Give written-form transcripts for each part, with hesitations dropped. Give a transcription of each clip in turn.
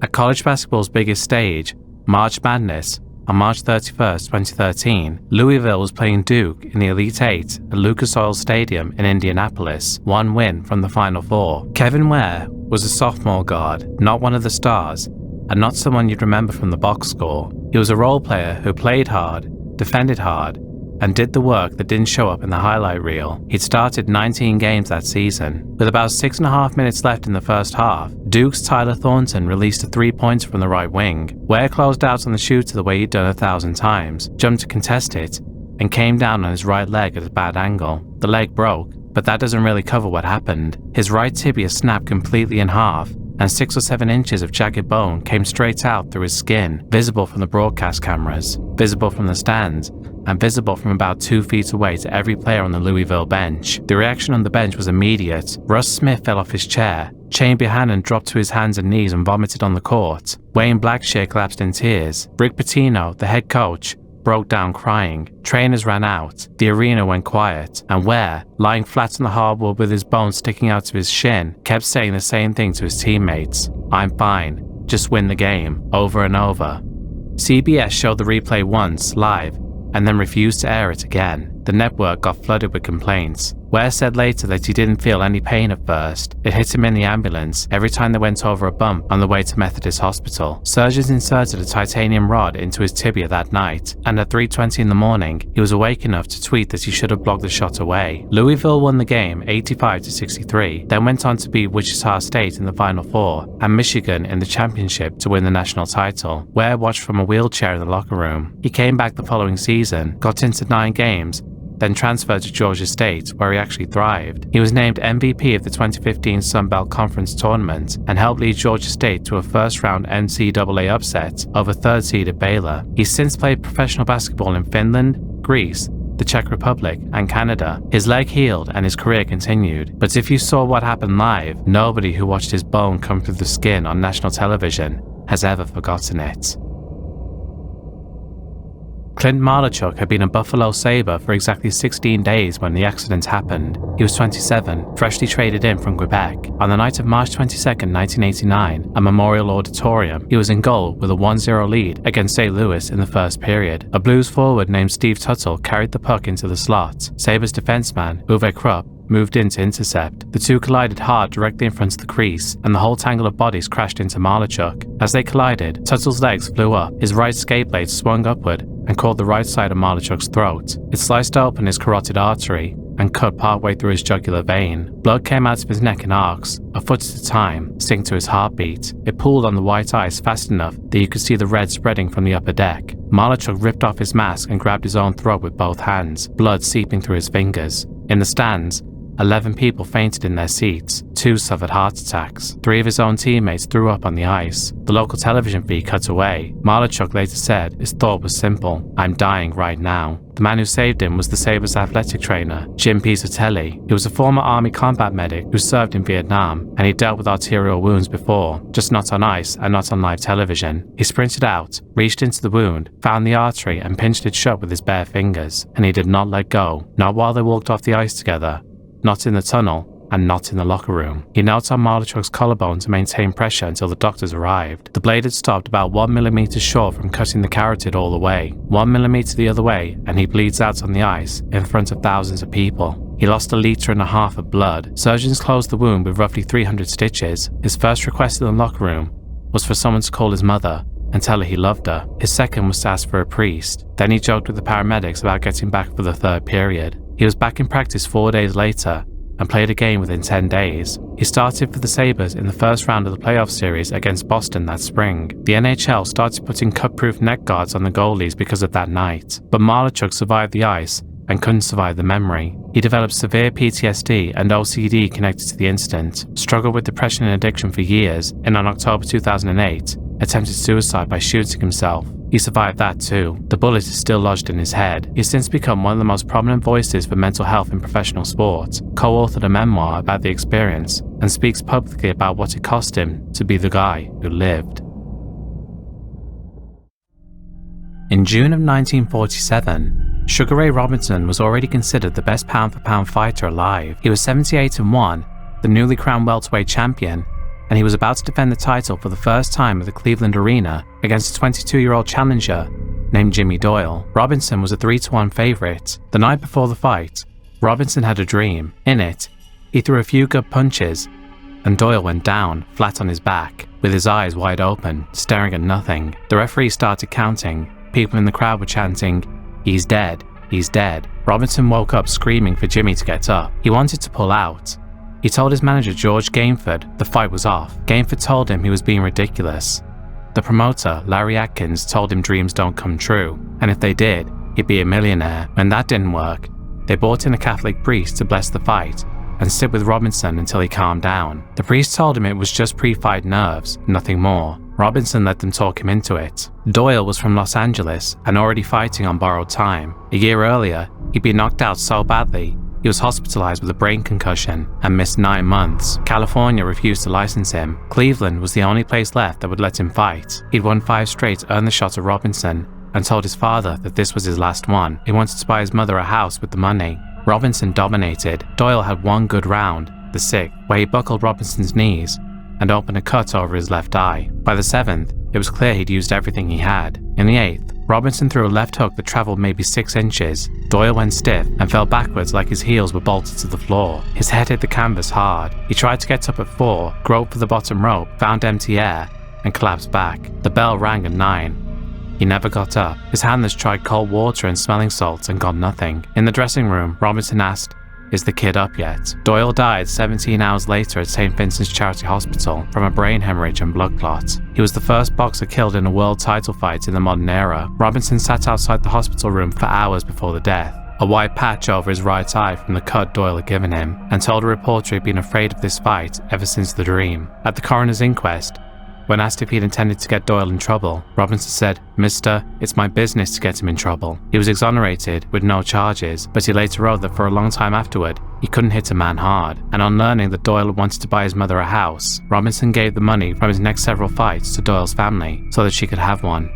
At college basketball's biggest stage, March Madness, on March 31st, 2013, Louisville was playing Duke in the Elite Eight at Lucas Oil Stadium in Indianapolis, one win from the Final Four. Kevin Ware was a sophomore guard, not one of the stars, and not someone you'd remember from the box score. He was a role player who played hard, defended hard, and did the work that didn't show up in the highlight reel. He'd started 19 games that season. With about 6.5 minutes left in the first half, Duke's Tyler Thornton released a three-pointer from the right wing. Ware closed out on the shooter the way he'd done 1,000 times, jumped to contest it, and came down on his right leg at a bad angle. The leg broke, but that doesn't really cover what happened. His right tibia snapped completely in half, and 6 or 7 inches of jagged bone came straight out through his skin, visible from the broadcast cameras, visible from the stands, and visible from about 2 feet away to every player on the Louisville bench. The reaction on the bench was immediate. Russ Smith fell off his chair. Shane Buchanan dropped to his hands and knees and vomited on the court. Wayne Blackshear collapsed in tears. Rick Pitino, the head coach, broke down crying. Trainers ran out. The arena went quiet. And Ware, lying flat on the hardwood with his bones sticking out of his shin, kept saying the same thing to his teammates. "I'm fine. Just win the game," over and over. CBS showed the replay once, live, and then refused to air it again. The network got flooded with complaints. Ware said later that he didn't feel any pain at first. It hit him in the ambulance every time they went over a bump on the way to Methodist Hospital. Surgeons inserted a titanium rod into his tibia that night, and at 3:20 in the morning, he was awake enough to tweet that he should have blocked the shot away. Louisville won the game 85-63, then went on to beat Wichita State in the Final Four and Michigan in the championship to win the national title. Ware watched from a wheelchair in the locker room. He came back the following season, got into 9 games, then transferred to Georgia State, where he actually thrived. He was named MVP of the 2015 Sun Belt Conference Tournament and helped lead Georgia State to a first-round NCAA upset over third-seeded Baylor. He's since played professional basketball in Finland, Greece, the Czech Republic, and Canada. His leg healed and his career continued. But if you saw what happened live, nobody who watched his bone come through the skin on national television has ever forgotten it. Clint Malarchuk had been a Buffalo Sabre for exactly 16 days when the accident happened. He was 27, freshly traded in from Quebec. On the night of March 22, 1989, at Memorial Auditorium, he was in goal with a 1-0 lead against St. Louis in the first period. A Blues forward named Steve Tuttle carried the puck into the slot. Sabres defenseman Uwe Krupp moved in to intercept. The two collided hard directly in front of the crease, and the whole tangle of bodies crashed into Malarchuk. As they collided, Tuttle's legs flew up, his right skate blade swung upward and caught the right side of Malarchuk's throat. It sliced open his carotid artery and cut partway through his jugular vein. Blood came out of his neck in arcs, a foot at a time, synced to his heartbeat. It pooled on the white ice fast enough that you could see the red spreading from the upper deck. Malarchuk ripped off his mask and grabbed his own throat with both hands, blood seeping through his fingers. In the stands, 11 people fainted in their seats, 2 suffered heart attacks. 3 of his own teammates threw up on the ice. The local television feed cut away. Malarchuk later said his thought was simple: "I'm dying right now." The man who saved him was the Sabres athletic trainer, Jim Pizzatelli. He was a former Army combat medic who served in Vietnam, and he dealt with arterial wounds before, just not on ice and not on live television. He sprinted out, reached into the wound, found the artery and pinched it shut with his bare fingers, and he did not let go, not while they walked off the ice together, not in the tunnel, and not in the locker room. He knelt on Malarchuk's collarbone to maintain pressure until the doctors arrived. The blade had stopped about 1 millimeter short from cutting the carotid all the way. 1 millimeter the other way, and he bleeds out on the ice in front of thousands of people. He lost 1.5 liters of blood. Surgeons closed the wound with roughly 300 stitches. His first request in the locker room was for someone to call his mother and tell her he loved her. His second was to ask for a priest. Then he joked with the paramedics about getting back for the third period. He was back in practice 4 days later and played a game within 10 days. He started for the Sabres in the first round of the playoff series against Boston that spring. The NHL started putting cut-proof neck guards on the goalies because of that night, but Malarchuk survived the ice and couldn't survive the memory. He developed severe PTSD and OCD connected to the incident, struggled with depression and addiction for years, and on October 2008, attempted suicide by shooting himself. He survived that too. The bullet is still lodged in his head. He's since become one of the most prominent voices for mental health in professional sport, co-authored a memoir about the experience, and speaks publicly about what it cost him to be the guy who lived. In June of 1947, Sugar Ray Robinson was already considered the best pound-for-pound fighter alive. He was 78-1, the newly crowned welterweight champion, and he was about to defend the title for the first time at the Cleveland Arena against a 22-year-old challenger named Jimmy Doyle. Robinson was a 3-1 favorite. The night before the fight, Robinson had a dream. In it, he threw a few good punches, and Doyle went down, flat on his back, with his eyes wide open, staring at nothing. The referee started counting. People in the crowd were chanting, "He's dead, he's dead." Robinson woke up screaming for Jimmy to get up. He wanted to pull out. He told his manager George Gainford the fight was off. Gainford told him he was being ridiculous. The promoter, Larry Atkins, told him dreams don't come true, and if they did, he'd be a millionaire. When that didn't work, they brought in a Catholic priest to bless the fight and sit with Robinson until he calmed down. The priest told him it was just pre-fight nerves, nothing more. Robinson let them talk him into it. Doyle was from Los Angeles and already fighting on borrowed time. A year earlier, he'd been knocked out so badly, he was hospitalized with a brain concussion and missed 9 months. California refused to license him. Cleveland was the only place left that would let him fight. He'd won 5 straight to earn the shot at Robinson and told his father that this was his last one. He wanted to buy his mother a house with the money. Robinson dominated. Doyle had one good round, the 6th, where he buckled Robinson's knees and opened a cut over his left eye. By the 7th, it was clear he'd used everything he had. In the 8th, Robinson threw a left hook that travelled maybe 6 inches. Doyle went stiff and fell backwards like his heels were bolted to the floor. His head hit the canvas hard. He tried to get up at 4, groped for the bottom rope, found empty air, and collapsed back. The bell rang at 9. He never got up. His handlers tried cold water and smelling salts and got nothing. In the dressing room, Robinson asked, "Is the kid up yet?" Doyle died 17 hours later at St. Vincent's Charity Hospital from a brain hemorrhage and blood clot. He was the first boxer killed in a world title fight in the modern era. Robinson sat outside the hospital room for hours before the death, a white patch over his right eye from the cut Doyle had given him, and told a reporter he'd been afraid of this fight ever since the dream. At the coroner's inquest, when asked if he'd intended to get Doyle in trouble, Robinson said, "Mister, it's my business to get him in trouble." He was exonerated with no charges, but he later wrote that for a long time afterward, he couldn't hit a man hard. And on learning that Doyle wanted to buy his mother a house, Robinson gave the money from his next several fights to Doyle's family so that she could have one.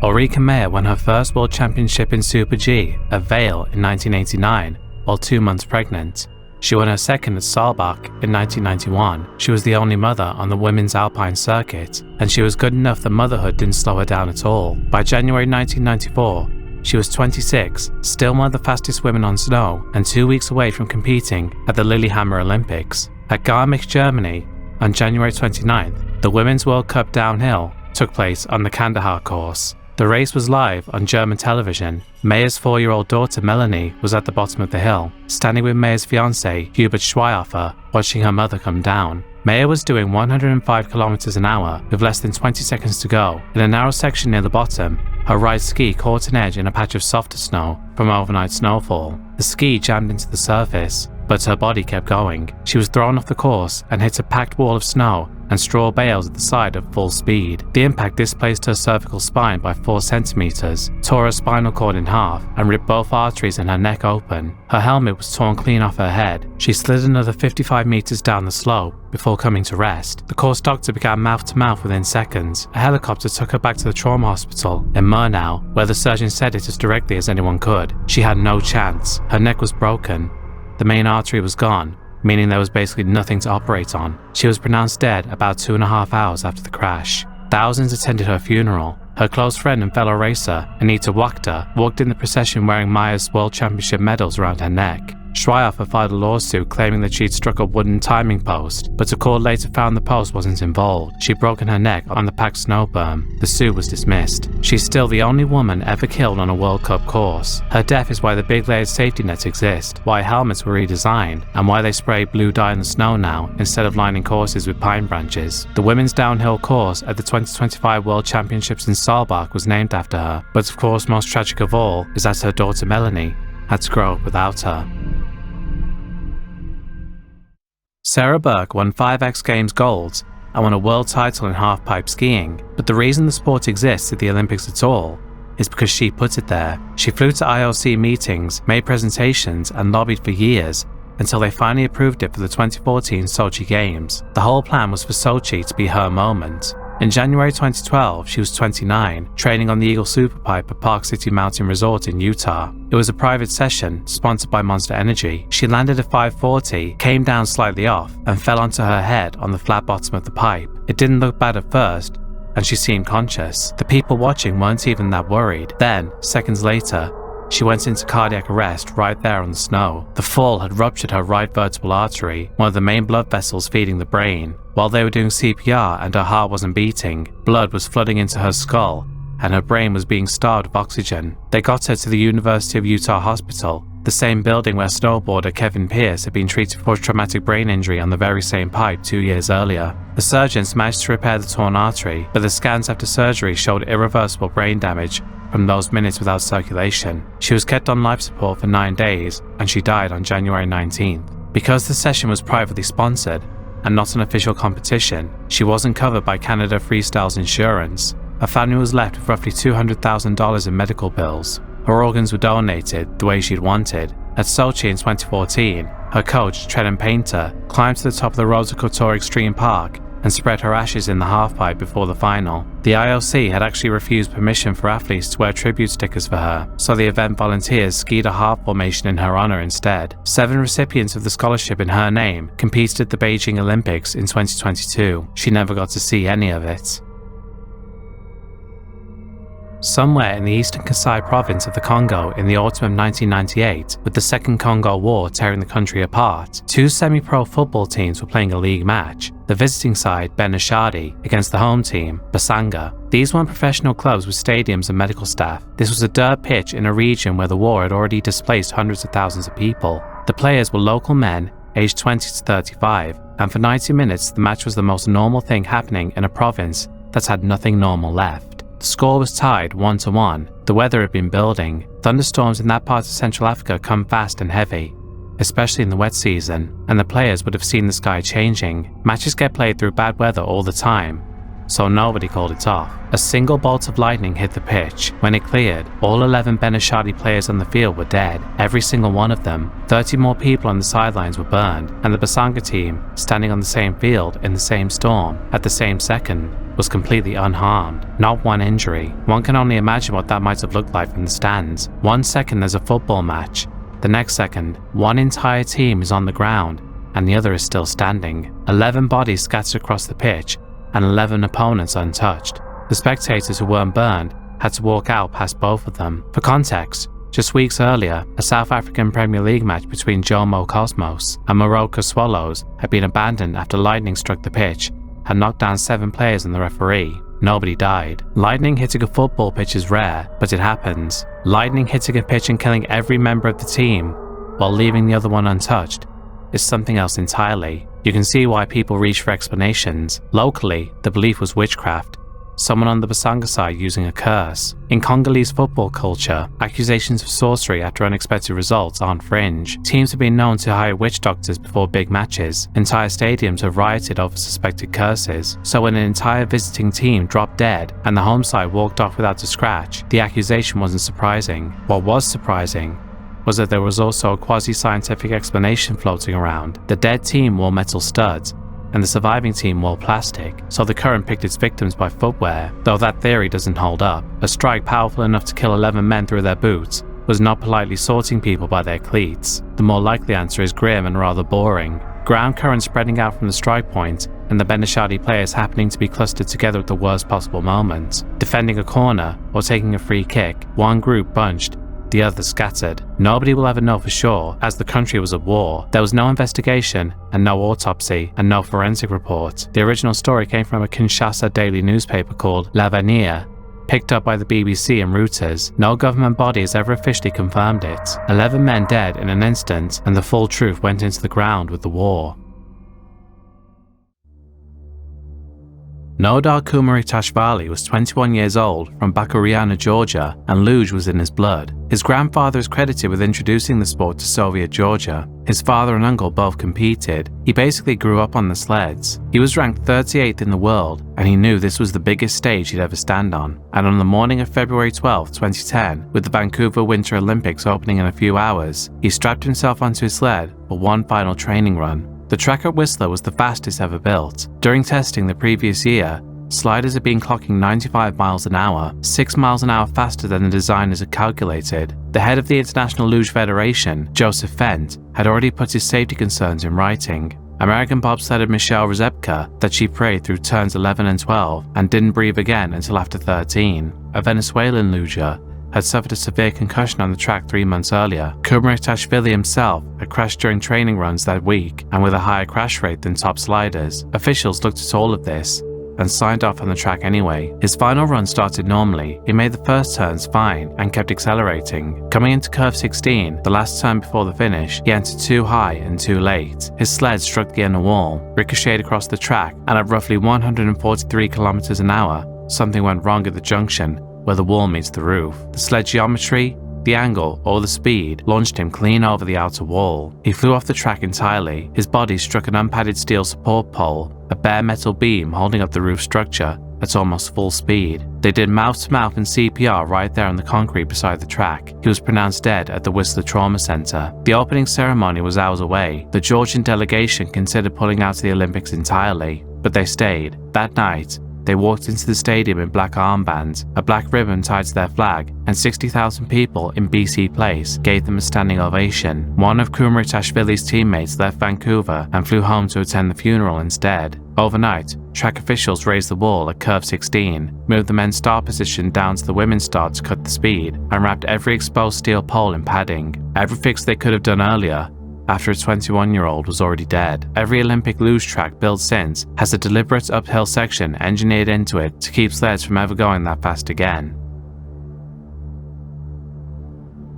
Ulrike Maier won her first world championship in Super G at Vale in 1989, while 2 months pregnant. She won her second at Saalbach in 1991. She was the only mother on the women's alpine circuit, and she was good enough that motherhood didn't slow her down at all. By January 1994, she was 26, still one of the fastest women on snow, and 2 weeks away from competing at the Lillehammer Olympics. At Garmisch, Germany, on January 29th, the Women's World Cup Downhill took place on the Kandahar course. The race was live on German television. Maier's 4-year-old daughter Melanie was at the bottom of the hill, standing with Maier's fiancé Hubert Schweihhofer, watching her mother come down. Maier was doing 105 kilometers an hour with less than 20 seconds to go. In a narrow section near the bottom, her right ski caught an edge in a patch of softer snow from overnight snowfall. The ski jammed into the surface, but her body kept going. She was thrown off the course and hit a packed wall of snow and straw bales at the side at full speed. The impact displaced her cervical spine by 4 centimeters, tore her spinal cord in half, and ripped both arteries in her neck open. Her helmet was torn clean off her head. She slid another 55 meters down the slope before coming to rest. The course doctor began mouth-to-mouth within seconds. A helicopter took her back to the trauma hospital in Murnau, where the surgeon said it as directly as anyone could. She had no chance. Her neck was broken. The main artery was gone, meaning there was basically nothing to operate on. She was pronounced dead about 2.5 hours after the crash. Thousands attended her funeral. Her close friend and fellow racer, Anita Wachter, walked in the procession wearing Maier's World Championship medals around her neck. Schweihhofer filed a lawsuit claiming that she'd struck a wooden timing post, but a court later found the post wasn't involved. She'd broken her neck on the packed snow berm. The suit was dismissed. She's still the only woman ever killed on a World Cup course. Her death is why the big layered safety nets exist, why helmets were redesigned, and why they spray blue dye in the snow now instead of lining courses with pine branches. The women's downhill course at the 2025 World Championships in Saalbach was named after her, but of course most tragic of all is that her daughter Melanie had to grow up without her. Sarah Burke won 5 X Games golds and won a world title in half-pipe skiing, but the reason the sport exists at the Olympics at all is because she put it there. She flew to IOC meetings, made presentations, and lobbied for years until they finally approved it for the 2014 Sochi Games. The whole plan was for Sochi to be her moment. In January 2012, she was 29, training on the Eagle Superpipe at Park City Mountain Resort in Utah. It was a private session, sponsored by Monster Energy. She landed at 540, came down slightly off, and fell onto her head on the flat bottom of the pipe. It didn't look bad at first, and she seemed conscious. The people watching weren't even that worried. Then, seconds later, she went into cardiac arrest right there on the snow. The fall had ruptured her right vertebral artery, one of the main blood vessels feeding the brain. While they were doing CPR and her heart wasn't beating, blood was flooding into her skull, and her brain was being starved of oxygen. They got her to the University of Utah Hospital, the same building where snowboarder Kevin Pierce had been treated for traumatic brain injury on the very same pipe 2 years earlier. The surgeons managed to repair the torn artery, but the scans after surgery showed irreversible brain damage from those minutes without circulation. She was kept on life support for 9 days, and she died on January 19th. Because the session was privately sponsored and not an official competition, she wasn't covered by Canada Freestyle's insurance. Her family was left with roughly $200,000 in medical bills. Her organs were donated the way she'd wanted. At Sochi in 2014, her coach, Trenton Painter, climbed to the top of the Rosa Couture Extreme Park and spread her ashes in the halfpipe before the final. The IOC had actually refused permission for athletes to wear tribute stickers for her, so the event volunteers skied a heart formation in her honor instead. 7 recipients of the scholarship in her name competed at the Beijing Olympics in 2022. She never got to see any of it. Somewhere in the eastern Kasai province of the Congo in the autumn of 1998, with the Second Congo War tearing the country apart, 2 semi-pro football teams were playing a league match. The visiting side, Bena Tshadi, against the home team, Basanga. These weren't professional clubs with stadiums and medical staff. This was a dirt pitch in a region where the war had already displaced hundreds of thousands of people. The players were local men, aged 20 to 35, and for 90 minutes the match was the most normal thing happening in a province that's had nothing normal left. The score was tied 1-1. The weather had been building. Thunderstorms in that part of Central Africa come fast and heavy, especially in the wet season, and the players would have seen the sky changing. Matches get played through bad weather all the time, so nobody called it off. A single bolt of lightning hit the pitch. When it cleared, all 11 Bena Tshadi players on the field were dead, every single one of them. 30 more people on the sidelines were burned, and the Basanga team, standing on the same field in the same storm, at the same second, was completely unharmed. Not one injury. One can only imagine what that might have looked like from the stands. 1 second there's a football match. The next second, one entire team is on the ground, and the other is still standing. 11 bodies scattered across the pitch, and 11 opponents untouched. The spectators who weren't burned had to walk out past both of them. For context, just weeks earlier, a South African Premier League match between Jomo Cosmos and Moroka Swallows had been abandoned after lightning struck the pitch and knocked down 7 players and the referee. Nobody died. Lightning hitting a football pitch is rare, but it happens. Lightning hitting a pitch and killing every member of the team while leaving the other one untouched is something else entirely. You can see why people reach for explanations. Locally, the belief was witchcraft, someone on the Basanga side using a curse. In Congolese football culture, accusations of sorcery after unexpected results aren't fringe. Teams have been known to hire witch doctors before big matches. Entire stadiums have rioted over suspected curses. So when an entire visiting team dropped dead and the home side walked off without a scratch, the accusation wasn't surprising. What was surprising was that there was also a quasi-scientific explanation floating around. The dead team wore metal studs, and the surviving team wore plastic, so the current picked its victims by footwear, though that theory doesn't hold up. A strike powerful enough to kill 11 men through their boots was not politely sorting people by their cleats. The more likely answer is grim and rather boring. Ground current spreading out from the strike point, and the Bena Tshadi players happening to be clustered together at the worst possible moment. Defending a corner or taking a free kick, one group bunched, the others scattered. Nobody will ever know for sure, as the country was at war. There was no investigation, and no autopsy, and no forensic report. The original story came from a Kinshasa daily newspaper called L'Avenir, picked up by the BBC and Reuters. No government body has ever officially confirmed it. 11 men dead in an instant, and the full truth went into the ground with the war. Nodar Kumaritashvili was 21 years old from Bakuriana, Georgia, and luge was in his blood. His grandfather is credited with introducing the sport to Soviet Georgia. His father and uncle both competed. He basically grew up on the sleds. He was ranked 38th in the world, and he knew this was the biggest stage he'd ever stand on. And on the morning of February 12, 2010, with the Vancouver Winter Olympics opening in a few hours, he strapped himself onto his sled for one final training run. The track at Whistler was the fastest ever built. During testing the previous year, Sliders had been clocking 95 miles an hour, 6 miles an hour faster than the designers had calculated. The head of the International Luge Federation, Joseph Fent, had already put his safety concerns in writing. American bobsledder Michelle Rzepka that she prayed through turns 11 and 12 and didn't breathe again until after 13. A Venezuelan luger had suffered a severe concussion on the track 3 months earlier. Kumaritashvili himself had crashed during training runs that week and with a higher crash rate than top sliders. Officials looked at all of this and signed off on the track anyway. His final run started normally. He made the first turns fine and kept accelerating. Coming into curve 16, the last turn before the finish, he entered too high and too late. His sled struck the inner wall, ricocheted across the track, and at roughly 143 kilometers an hour, something went wrong at the junction where the wall meets the roof. The sled geometry, the angle, or the speed launched him clean over the outer wall. He flew off the track entirely. His body struck an unpadded steel support pole, a bare metal beam holding up the roof structure, at almost full speed. They did mouth-to-mouth and CPR right there on the concrete beside the track. He was pronounced dead at the Whistler Trauma Center. The opening ceremony was hours away. The Georgian delegation considered pulling out of the Olympics entirely, but they stayed. That night, they walked into the stadium in black armbands, a black ribbon tied to their flag, and 60,000 people in BC Place gave them a standing ovation. One of Kumaritashvili's teammates left Vancouver and flew home to attend the funeral instead. Overnight, track officials raised the wall at curve 16, moved the men's start position down to the women's start to cut the speed, and wrapped every exposed steel pole in padding. Every fix they could have done earlier, after a 21-year-old was already dead. Every Olympic luge track built since has a deliberate uphill section engineered into it to keep sleds from ever going that fast again.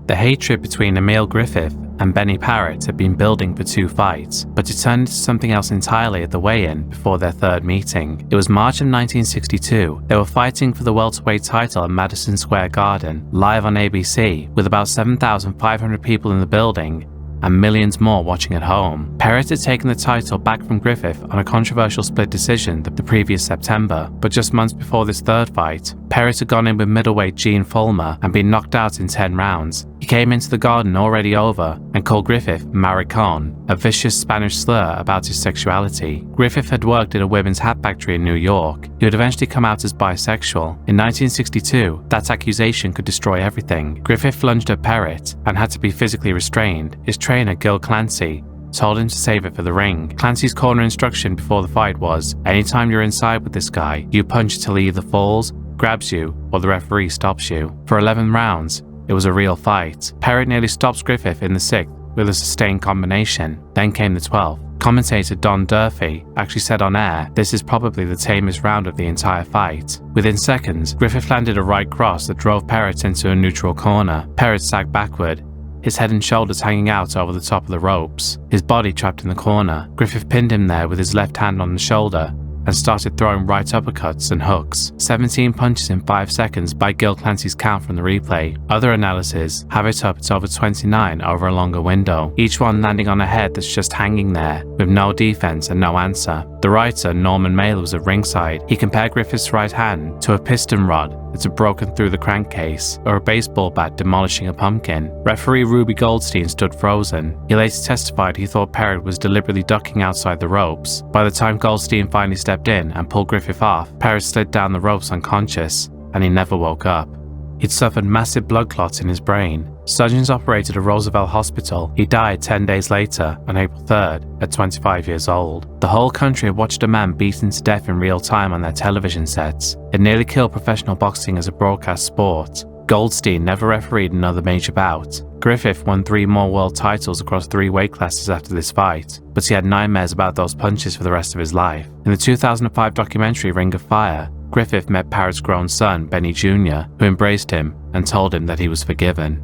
The hatred between Emil Griffith and Benny Paret had been building for 2 fights, but it turned into something else entirely at the weigh-in before their third meeting. It was March of 1962. They were fighting for the welterweight title at Madison Square Garden, live on ABC, with about 7,500 people in the building and millions more watching at home. Paret had taken the title back from Griffith on a controversial split decision the previous September, but just months before this third fight, Paret had gone in with middleweight Gene Fulmer and been knocked out in 10 rounds. He came into the garden already over and called Griffith maricón, a vicious Spanish slur about his sexuality. Griffith had worked at a women's hat factory in New York. He would eventually come out as bisexual. In 1962, that accusation could destroy everything. Griffith lunged at Paret and had to be physically restrained. His trainer, Gil Clancy, told him to save it for the ring. Clancy's corner instruction before the fight was, anytime you're inside with this guy, you punch till he either falls, grabs you, or the referee stops you. For 11 rounds, it was a real fight. Paret nearly stops Griffith in the 6th with a sustained combination. Then came the 12th. Commentator Don Durfee actually said on air, this is probably the tamest round of the entire fight. Within seconds, Griffith landed a right cross that drove Paret into a neutral corner. Paret sagged backward, his head and shoulders hanging out over the top of the ropes, his body trapped in the corner. Griffith pinned him there with his left hand on the shoulder and started throwing right uppercuts and hooks. 17 punches in 5 seconds by Gil Clancy's count from the replay. Other analyses have it up to over 29 over a longer window, each one landing on a head that's just hanging there, with no defense and no answer. The writer, Norman Mailer, was at ringside. He compared Griffith's right hand to a piston rod that had broken through the crankcase, or a baseball bat demolishing a pumpkin. Referee Ruby Goldstein stood frozen. He later testified he thought Paret was deliberately ducking outside the ropes. By the time Goldstein finally stepped in and pulled Griffith off, Paret slid down the ropes unconscious, and he never woke up. He'd suffered massive blood clots in his brain. Surgeons operated at Roosevelt Hospital. He died 10 days later, on April 3rd, at 25 years old. The whole country had watched a man beaten to death in real time on their television sets. It nearly killed professional boxing as a broadcast sport. Goldstein never refereed another major bout. Griffith won 3 more world titles across 3 weight classes after this fight, but he had nightmares about those punches for the rest of his life. In the 2005 documentary Ring of Fire, Griffith met Paret's grown son, Benny Jr., who embraced him and told him that he was forgiven.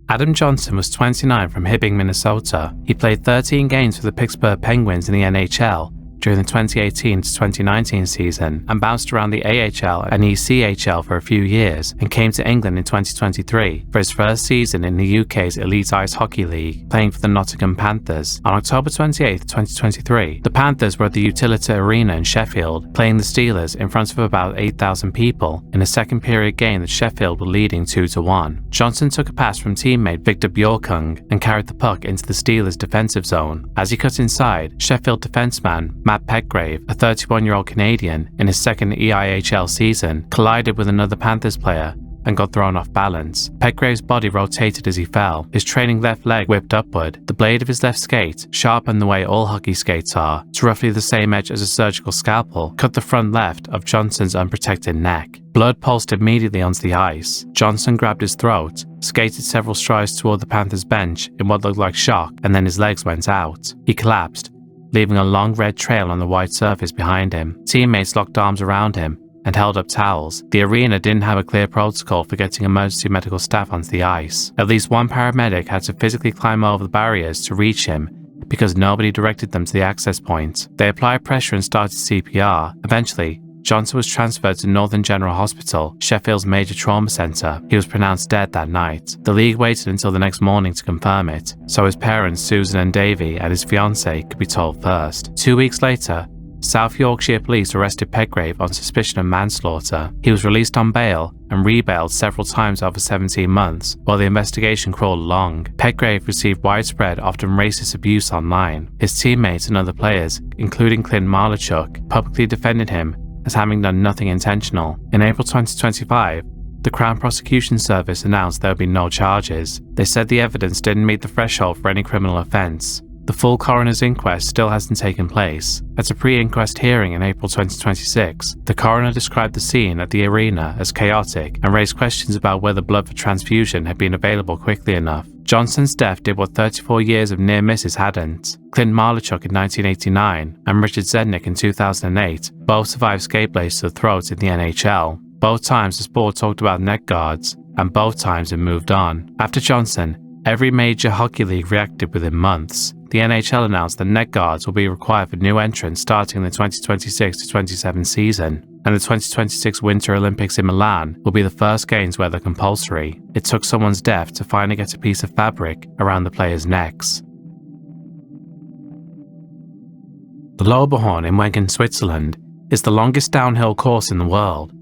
Adam Johnson was 29 from Hibbing, Minnesota. He played 13 games for the Pittsburgh Penguins in the NHL during the 2018 to 2019 season and bounced around the AHL and ECHL for a few years and came to England in 2023 for his first season in the UK's Elite Ice Hockey League, playing for the Nottingham Panthers. On October 28, 2023, the Panthers were at the Utilita Arena in Sheffield, playing the Steelers in front of about 8,000 people in a second period game that Sheffield were leading 2-1. Johnson took a pass from teammate Victor Bjorkung and carried the puck into the Steelers' defensive zone. As he cut inside, Sheffield defenseman Matt Petgrave, a 31-year-old Canadian, in his second EIHL season, collided with another Panthers player and got thrown off balance. Petgrave's body rotated as he fell. His trailing left leg whipped upward. The blade of his left skate, sharpened the way all hockey skates are, to roughly the same edge as a surgical scalpel, cut the front left of Johnson's unprotected neck. Blood pulsed immediately onto the ice. Johnson grabbed his throat, skated several strides toward the Panthers bench in what looked like shock, and then his legs went out. He collapsed, leaving a long red trail on the white surface behind him. Teammates locked arms around him and held up towels. The arena didn't have a clear protocol for getting emergency medical staff onto the ice. At least one paramedic had to physically climb over the barriers to reach him because nobody directed them to the access point. They applied pressure and started CPR. Eventually, Johnson was transferred to Northern General Hospital, Sheffield's major trauma centre. He was pronounced dead that night. The league waited until the next morning to confirm it, so his parents, Susan and Davy, and his fiancée could be told first. 2 weeks later, South Yorkshire police arrested Petgrave on suspicion of manslaughter. He was released on bail and rebailed several times over 17 months while the investigation crawled along. Petgrave received widespread, often racist abuse online. His teammates and other players, including Clint Malarchuk, publicly defended him as having done nothing intentional. In April 2025, the Crown Prosecution Service announced there would be no charges. They said the evidence didn't meet the threshold for any criminal offence. The full coroner's inquest still hasn't taken place. At a pre-inquest hearing in April 2026, the coroner described the scene at the arena as chaotic and raised questions about whether blood for transfusion had been available quickly enough. Johnson's death did what 34 years of near misses hadn't. Clint Malarchuk in 1989 and Richard Zednick in 2008 both survived skate blades to the throat in the NHL. Both times the sport talked about neck guards, and both times it moved on. After Johnson, every major hockey league reacted within months. The NHL announced that neck guards will be required for new entrants starting in the 2026-27 season, and the 2026 Winter Olympics in Milan will be the first games where they're compulsory. It took someone's death to finally get a piece of fabric around the players' necks. The Loberhorn in Wengen, Switzerland, is the longest downhill course in the world,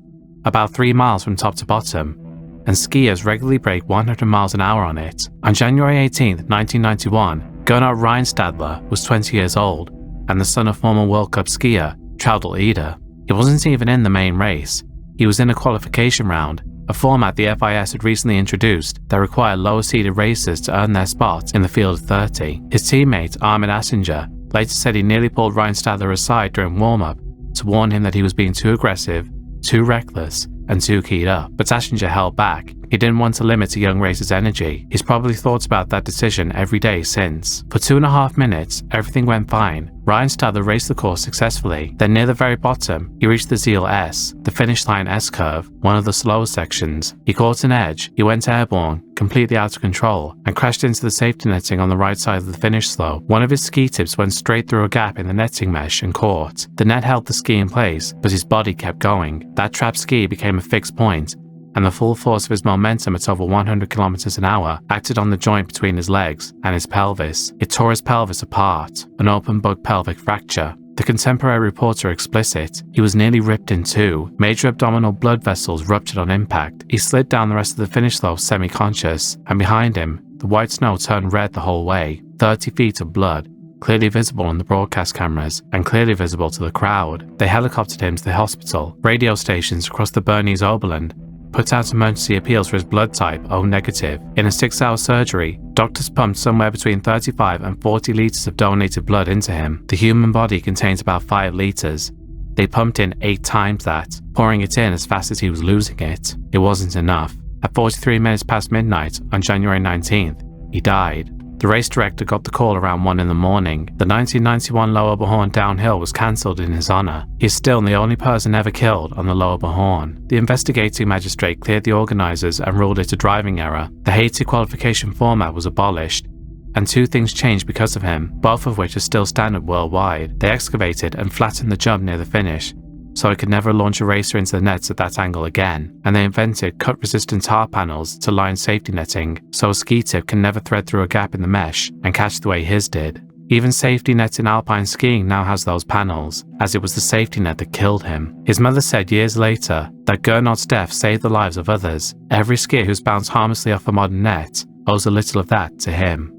about 3 miles from top to bottom, and skiers regularly break 100 miles an hour on it. On January 18, 1991, Gernot Reinstadler was 20 years old and the son of former World Cup skier Traudl Eder. He wasn't even in the main race. He was in a qualification round, a format the FIS had recently introduced that required lower-seeded racers to earn their spot in the field of 30. His teammate, Armin Assinger, later said he nearly pulled Reinstadler aside during warm-up to warn him that he was being too aggressive, too reckless, and too keyed up. But Assinger held back. He didn't want to limit a young racer's energy. He's probably thought about that decision every day since. For 2.5 minutes, everything went fine. Reinstadler raced the course successfully. Then near the very bottom, he reached the Ziel S, the finish line S-curve, one of the slower sections. He caught an edge, he went airborne, completely out of control, and crashed into the safety netting on the right side of the finish slope. One of his ski tips went straight through a gap in the netting mesh and caught. The net held the ski in place, but his body kept going. That trapped ski became a fixed point, and the full force of his momentum at over 100 kilometers an hour acted on the joint between his legs and his pelvis. It tore his pelvis apart, an open bug pelvic fracture. The Contemporary reports are explicit. He was nearly ripped in two. Major abdominal blood vessels ruptured on impact. He slid down the rest of the finish slope semi-conscious, and behind him, the white snow turned red the whole way. 30 feet of blood, clearly visible on the broadcast cameras, and clearly visible to the crowd. They helicoptered him to the hospital. Radio stations across the Bernese Oberland put out emergency appeals for his blood type, O negative. In a 6-hour surgery, doctors pumped somewhere between 35 and 40 litres of donated blood into him. The human body contains about 5 litres. They pumped in 8 times that, pouring it in as fast as he was losing it. It wasn't enough. At 43 minutes past midnight on January 19th, he died. The race director got the call around 1 in the morning. The 1991 Lower Bohorn downhill was cancelled in his honour. He is still the only person ever killed on the Lower Bohorn. The investigating magistrate cleared the organisers and ruled it a driving error. The hated qualification format was abolished, and 2 things changed because of him, both of which are still standard worldwide. They excavated and flattened the jump near the finish, so it could never launch a racer into the nets at that angle again, and they invented cut-resistant tar panels to line safety netting, so a ski tip can never thread through a gap in the mesh and catch the way his did. Even safety nets in alpine skiing now has those panels, as it was the safety net that killed him. His mother said years later that Gernot's death saved the lives of others. Every skier who's bounced harmlessly off a modern net owes a little of that to him.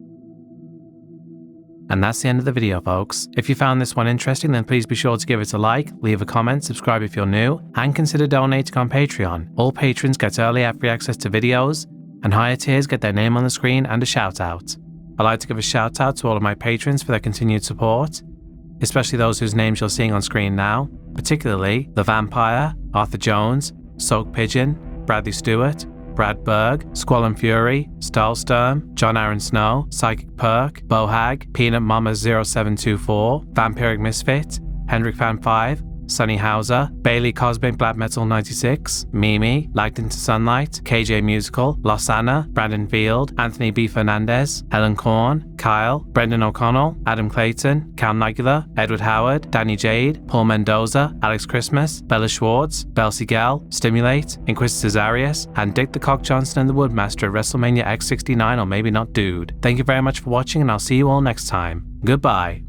And that's the end of the video, folks. If you found this one interesting, then please be sure to give it a like, leave a comment, subscribe if you're new, and consider donating on Patreon. All patrons get early ad-free access to videos, and higher tiers get their name on the screen and a shout out. I'd like to give a shout out to all of my patrons for their continued support, especially those whose names you're seeing on screen now, particularly The Vampire, Arthur Jones, Soak Pigeon, Bradley Stewart, Brad Berg, Squall Fury, Stahlsturm, John Aaron Snow, Psychic Perk, Bohag, Peanut Mama 0724, Vampiric Misfit, Hendrik Fan 5, Sunny Hauser, Bailey Cosmic Black Metal 96, Mimi, Lagged Into Sunlight, KJ Musical, Losanna, Brandon Field, Anthony B. Fernandez, Helen Korn, Kyle, Brendan O'Connell, Adam Clayton, Cam Nigula, Edward Howard, Danny Jade, Paul Mendoza, Alex Christmas, Bella Schwartz, Belsi Gell, Stimulate, Inquisitor Zarius, and Dick the Cock Johnson and the Woodmaster at WrestleMania X69 or maybe not Dude. Thank you very much for watching, and I'll see you all next time. Goodbye.